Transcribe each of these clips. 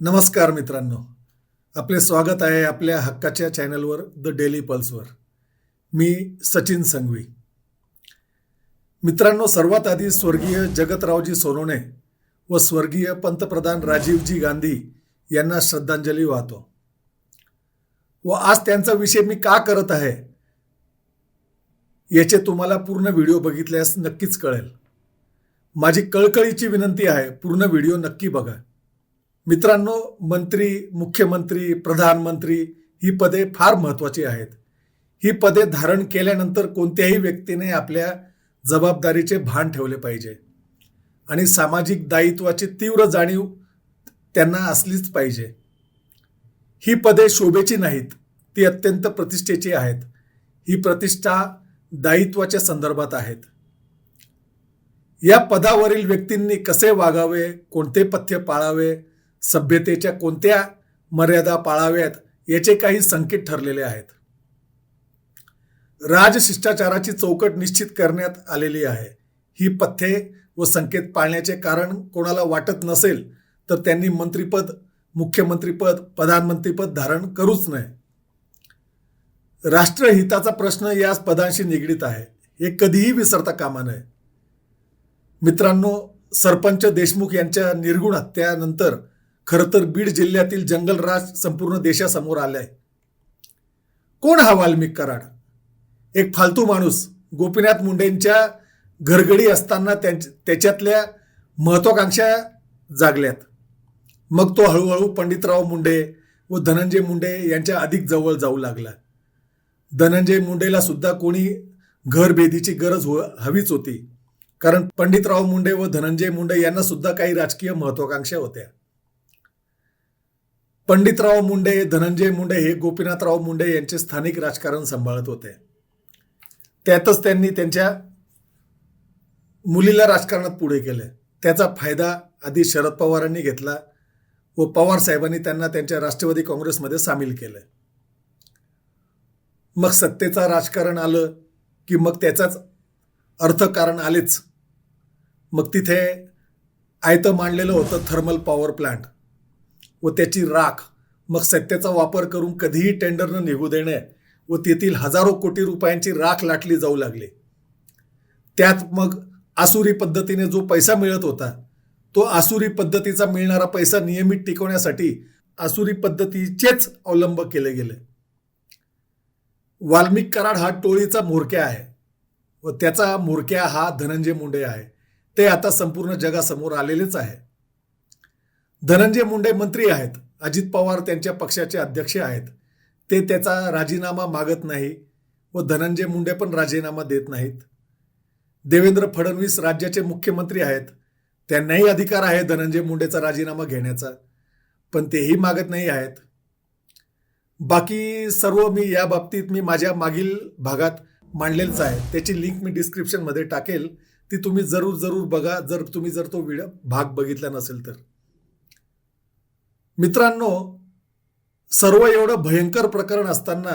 नमस्कार मित्रांनो, आपले स्वागत आहे आपल्या हक्काच्या चॅनलवर द डेली पल्सवर. मी सचिन संघवी. मित्रांनो, सर्वात आधी स्वर्गीय जगतरावजी सोनवणे व स्वर्गीय पंतप्रधान राजीवजी गांधी यांना श्रद्धांजली वाहतो. व आज त्यांचा विषय मी का करत आहे याचे तुम्हाला पूर्ण व्हिडिओ बघितल्यास नक्कीच कळेल. माझी कळकळीची विनंती आहे, पूर्ण व्हिडिओ नक्की बघा. मित्रांनो, मंत्री, मुख्यमंत्री, प्रधानमंत्री ही पदे फार महत्त्वाची आहेत. ही पदे धारण केल्यानंतर कोणत्याही व्यक्तीने आपल्या जबाबदारीचे भान ठेवले पाहिजे आणि सामाजिक दायित्वाची तीव्र जाणीव त्यांना असलीच पाहिजे. ही पदे शोभेची नाहीत, ती अत्यंत प्रतिष्ठेची आहेत. ही प्रतिष्ठा दायित्वाच्या संदर्भात आहेत. या पदावरील व्यक्तींनी कसे वागावे, कोणते पथ्य पाळावे, सभ्यतेच्या कोणत्या मर्यादा पाळाव्यात याचे काही संकेत ठरलेले आहेत. राजशिष्टाचाराची चौकट निश्चित करण्यात आलेली आहे. ही पथ्ये व संकेत पाळण्याचे कारण कोणाला वाटत नसेल तर त्यांनी मंत्रिपद, मुख्यमंत्रीपद, प्रधानमंत्रीपद धारण करूच नये. राष्ट्रहिताचा प्रश्न या पदांशी निगडीत आहे, हे कधीही विसरता कामा नये. मित्रांनो, सरपंच देशमुख यांच्या निर्गुण हत्येनंतर खरं तर बीड जिल्ह्यातील जंगलराज संपूर्ण देशासमोर आलाय. कोण हा वाल्मिक कराड? एक फालतू माणूस. गोपीनाथ मुंडेंच्या घरगडी असताना त्याच्यातल्या महत्वाकांक्षा जागल्यात. मग तो हळूहळू पंडितराव मुंडे व धनंजय मुंडे यांच्या अधिक जवळ जाऊ लागला. धनंजय मुंडेला सुद्धा कोणी घरभेदीची गरज हवीच होती, कारण पंडितराव मुंडे व धनंजय मुंडे यांना सुद्धा काही राजकीय महत्वाकांक्षा होत्या. पंडितराव मुंडे, धनंजय मुंडे हे गोपीनाथराव मुंडे यांचे स्थानिक राजकारण सांभाळत होते. त्यातच त्यांनी त्यांच्या मुलीला राजकारणात पुढे केले. त्याचा फायदा आधी शरद पवारांनी घेतला व पवार साहेबांनी त्यांना त्यांच्या राष्ट्रवादी काँग्रेसमध्ये सामील केले. मग सत्तेचा राजकारण आलं की मग त्याचाच अर्थकारण आलेच. मग तिथे आयतं मांडलेलं होतं थर्मल पॉवर प्लांट व त्याची राख. मग सत्तेचा वापर करून कधीही टेंडर न निघू देणे व तेथील हजारो कोटी रुपयांची राख लाटली जाऊ लागली. त्यात मग आसुरी पद्धतीने जो पैसा मिळत होता, तो आसुरी पद्धतीचा मिळणारा पैसा नियमित टिकवण्यासाठी आसुरी पद्धतीचेच अवलंब केले गेले. वाल्मिक कराड हा टोळीचा म्होरक्या आहे व त्याचा म्होरक्या हा धनंजय मुंडे आहे. ते आता संपूर्ण जगासमोर आलेलेच आहे. धनंजय मुंडे मंत्री आहेत. अजित पवार त्यांच्या पक्षाचे अध्यक्ष आहेत. ते त्याचा राजीनामा मागत नाही व धनंजय मुंडे पण राजीनामा देत नाहीत. देवेंद्र फडणवीस राज्याचे मुख्यमंत्री आहेत. त्यांनाही अधिकार आहे धनंजय मुंडेचा राजीनामा घेण्याचा, पण तेही मागत नाही आहेत. बाकी सर्व मी या बाबतीत माझ्या मागील भागात मांडलेलंच आहे. त्याची लिंक मी डिस्क्रिप्शनमध्ये टाकेल, ती तुम्ही जरूर बघा, जर तो व्हिडिओ भाग बघितला नसेल तर. मित्रांनो, सर्व एवढं भयंकर प्रकरण असताना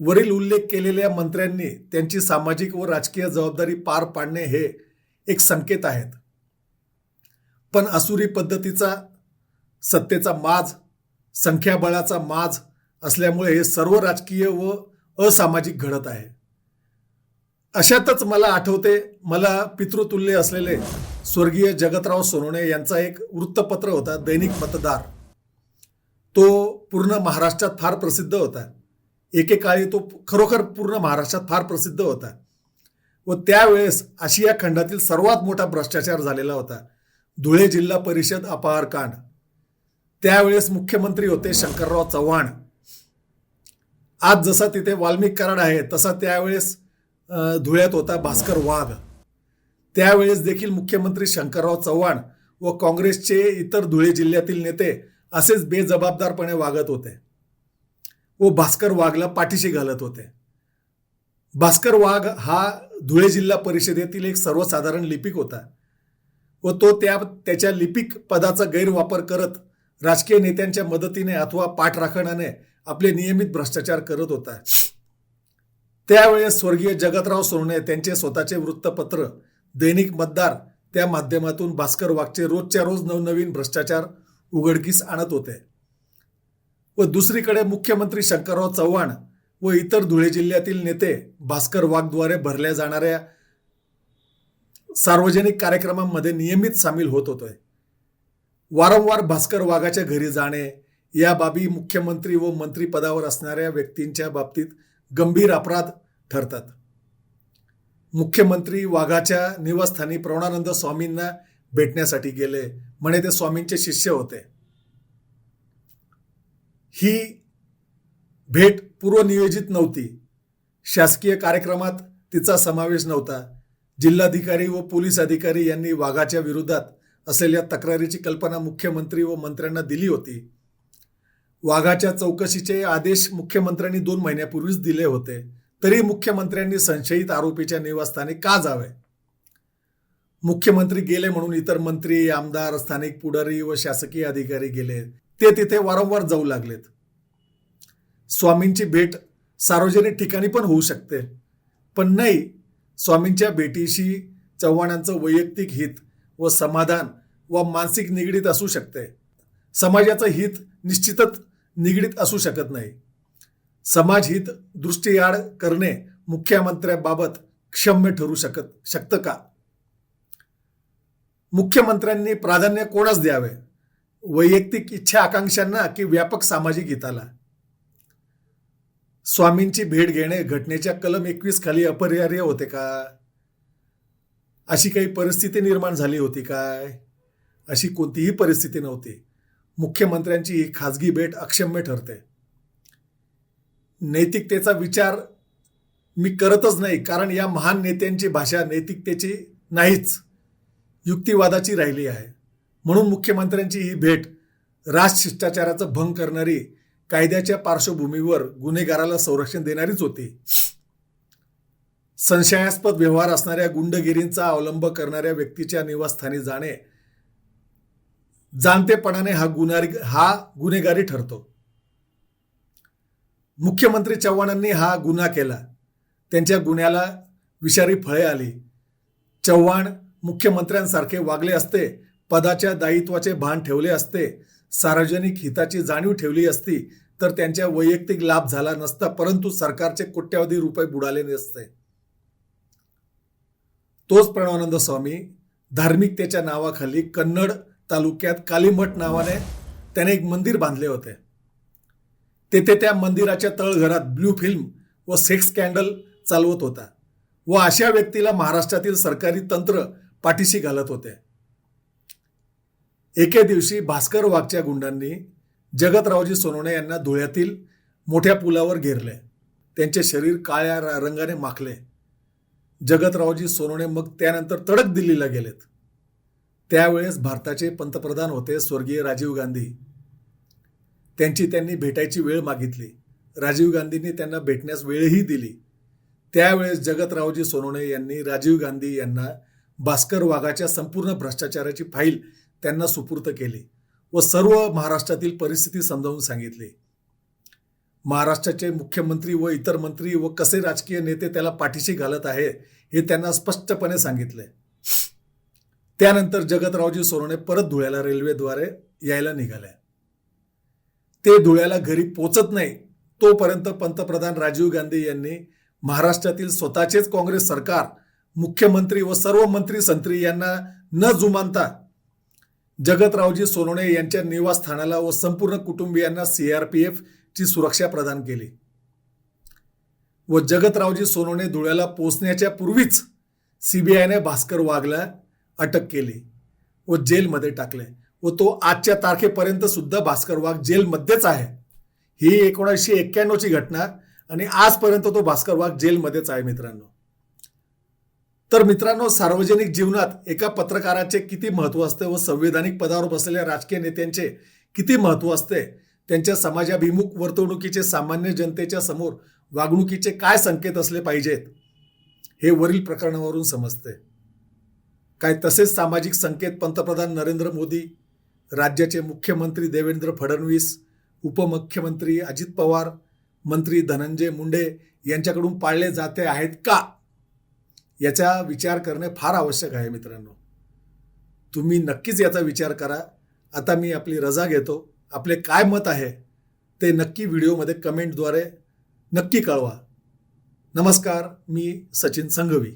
वरील उल्लेख केलेल्या मंत्र्यांनी त्यांची सामाजिक व राजकीय जबाबदारी पार पाडणे हे एक संकेत आहेत. पण आसुरी पद्धतीचा, सत्तेचा माज, संख्याबळाचा माज असल्यामुळे हे सर्व राजकीय व असामाजिक घडत आहे. अशातच मला आठवते, मला पितृतुल्य असलेले स्वर्गीय जगतराव सोनवणे यांचा एक वृत्तपत्र होता, दैनिक मतदार. तो पूर्ण महाराष्ट्रात फार प्रसिद्ध होता. एकेकाळी तो खरोखर पूर्ण महाराष्ट्रात फार प्रसिद्ध होता व त्यावेळेस आशिया खंडातील सर्वात मोठा भ्रष्टाचार झालेला होता, धुळे जिल्हा परिषद अपहार कांड. त्यावेळेस मुख्यमंत्री होते शंकरराव चव्हाण. आज जसा तिथे वाल्मिक कराड आहे तसा त्यावेळेस धुळ्यात होता भास्कर वाघ. त्यावेळेस देखील मुख्यमंत्री शंकरराव चव्हाण व काँग्रेसचे इतर धुळे जिल्ह्यातील नेते असेच बेजबाबदारपणे वागत होते व भास्कर वाघला पाठीशी घालत होते. भास्कर वाघ हा धुळे जिल्हा परिषदेतील एक सर्वसाधारण लिपिक होता व तो त्याच्या लिपिक पदाचा गैरवापर करत राजकीय नेत्यांच्या मदतीने अथवा पाठराखणाने आपले नियमित भ्रष्टाचार करत होता. त्यावेळेस स्वर्गीय जगतराव सोनवणे त्यांचे स्वतःचे वृत्तपत्र दैनिक मतदार त्या माध्यमातून भास्कर वाघचे रोजच्या रोज नवनवीन भ्रष्टाचार उघडकीस आणत होते व दुसरीकडे मुख्यमंत्री शंकरराव चव्हाण व इतर धुळे जिल्ह्यातील नेते भास्कर वाघद्वारे भरल्या जाणाऱ्या सार्वजनिक कार्यक्रमांमध्ये नियमित सामील होत होते. वारंवार भास्कर वाघाच्या घरी जाणे या बाबी मुख्यमंत्री व मंत्रिपदावर असणाऱ्या व्यक्तींच्या बाबतीत गंभीर अपराध ठरतात. मुख्यमंत्री वाघाच्या निवासस्थानी प्रवणानंद स्वामींना भेटण्यासाठी गेले, म्हणे ते स्वामींचे शिष्य होते. ही भेट पूर्वनियोजित नव्हती. शासकीय कार्यक्रमात तिचा समावेश नव्हता. जिल्हाधिकारी व पोलीस अधिकारी यांनी वाघाच्या विरोधात असलेल्या तक्रारीची कल्पना मुख्यमंत्री व मंत्र्यांना दिली होती. वाघाच्या चौकशीचे आदेश मुख्यमंत्र्यांनी 2 महिन्यापूर्वीच दिले होते. तरी मुख्यमंत्र्यांनी संशयित आरोपीच्या निवासस्थानी का जावे? मुख्यमंत्री गेले म्हणून इतर मंत्री, आमदार, स्थानिक पुढारी व शासकीय अधिकारी गेले. ते तिथे वारंवार जाऊ लागलेत. स्वामींची भेट सार्वजनिक ठिकाणी पण होऊ शकते, पण नाही. स्वामींच्या भेटीशी चव्हाणांचं वैयक्तिक हित व समाधान व मानसिक निगडीत असू शकते. समाजाचं हित निश्चितच निगडीत असू शकत नाही. समाजहित दृष्टीआड करणे मुख्यमंत्र्यांबाबत क्षम्य ठरू शकतं का? मुख्यमंत्र्यांनी प्राधान्य कोणास द्यावे? वैयक्तिक इच्छा आकांक्षांना की व्यापक सामाजिक हिताला? स्वामींची भेट घेणे घटनेच्या कलम 21 खाली अपरिहार्य होते का? अशी काही परिस्थिती निर्माण झाली होती काय? अशी कोणतीही परिस्थिती नव्हती. मुख्यमंत्र्यांची ही खाजगी भेट अक्षम्य ठरते. नैतिकतेचा विचार मी करतच नाही, कारण या महान नेत्यांची भाषा नैतिकतेची नाहीच, युक्तिवादाची राहिली आहे. म्हणून मुख्यमंत्र्यांची ही भेट राजशिष्टाचाराचा भंग करणारी, कायद्याच्या पार्श्वभूमीवर गुन्हेगाराला संरक्षण देणारीच होती. संशयास्पद व्यवहार असणाऱ्या गुंडगिरींचा अवलंब करणाऱ्या व्यक्तीच्या निवासस्थानी जाणे जाणतेपणाने हा गुन्हेगारी ठरतो. मुख्यमंत्री चव्हाणांनी हा गुन्हा केला. त्यांच्या गुन्ह्याला विषारी फळे आली. चव्हाण मुख्यमंत्र्यांसारखे वागले असते, पदाच्या दायित्वाचे भान ठेवले असते, सार्वजनिक हिताची जाणीव ठेवली असती तर त्यांच्या वैयक्तिक लाभ झाला नसता, परंतु सरकारचे कोट्यावधी रुपये बुडाले नसते. तोच प्रणवानंद स्वामी धार्मिकतेच्या नावाखाली कन्नड तालुक्यात कालीमठ नावाने त्याने एक मंदिर बांधले होते. तेथे त्या मंदिराच्या तळघरात ब्लू फिल्म व सेक्स स्कॅन्डल चालवत होता व अशा व्यक्तीला महाराष्ट्रातील सरकारी तंत्र पाठीशी घालत होते. एके दिवशी भास्कर वाघच्या गुंडांनी जगतरावजी सोनवणे यांना धुळ्यातील मोठ्या पुलावर घेरले. त्यांचे शरीर काळ्या रंगाने माखले. जगतरावजी सोनवणे मग त्यानंतर तडक दिल्लीला गेलेत. त्यावेळेस भारताचे पंतप्रधान होते स्वर्गीय राजीव गांधी. त्यांनी भेटायची वेळ मागितली. राजीव गांधींनी त्यांना भेटण्यास वेळही दिली. त्यावेळेस जगतरावजी सोनवणे यांनी राजीव गांधी यांना भास्कर वाघाच्या संपूर्ण भ्रष्टाचाराची फाईल त्यांना सुपूर्द केली व सर्व महाराष्ट्रातील परिस्थिती समजावून सांगितली. महाराष्ट्राचे मुख्यमंत्री व इतर मंत्री व कसे राजकीय नेते त्याला पाठीशी घालत आहे हे त्यांना स्पष्टपणे सांगितले. त्यानंतर जगतरावजी सोनवणे परत धुळ्याला रेल्वेद्वारे यायला निघाले. ते धुळ्याला घरी पोचत नाही तोपर्यंत पंतप्रधान राजीव गांधी यांनी महाराष्ट्रातील स्वतःचेच काँग्रेस सरकार, मुख्यमंत्री व सर्व मंत्री संत्री यांना न जुमानता जगतरावजी सोनवणे यांच्या निवासस्थानाला व संपूर्ण कुटुंबियांना CRPF ची सुरक्षा प्रदान केली व जगतरावजी सोनवणे धुळ्याला पोहोचण्याच्या पूर्वीच CBIने भास्कर वाघला अटक केली व जेलमध्ये टाकले व तो आजच्या तारखेपर्यंत सुद्धा भास्कर वाघ जेलमध्येच आहे. ही 1991ची घटना आणि आजपर्यंत तो भास्कर वाघ जेलमध्येच आहे मित्रांनो. तर मित्रांनो, सार्वजनिक जीवनात एका पत्रकाराचे किती महत्त्व असते व संवैधानिक पदावर बसलेल्या राजकीय नेत्यांचे किती महत्त्व असते, त्यांच्या समाजाभिमुख वर्तणुकीचे सामान्य जनतेच्या समोर वागणुकीचे काय संकेत असले पाहिजेत हे वरील प्रकरणावरून समजते. काय तसेच सामाजिक संकेत पंतप्रधान नरेंद्र मोदी, राज्याचे मुख्यमंत्री देवेंद्र फडणवीस, उपमुख्यमंत्री अजित पवार, मंत्री धनंजय मुंडे यांच्याकडून पाळले जाते आहेत का, याचा विचार करणे फार आवश्यक आहे मित्रांनो. तुम्ही नक्कीच याचा विचार करा आता मी आपली रजा घेतो. आपले काय मत आहे ते नक्की व्हिडिओमध्ये कमेंटद्वारे नक्की कळवा. नमस्कार, मी सचिन संघवी.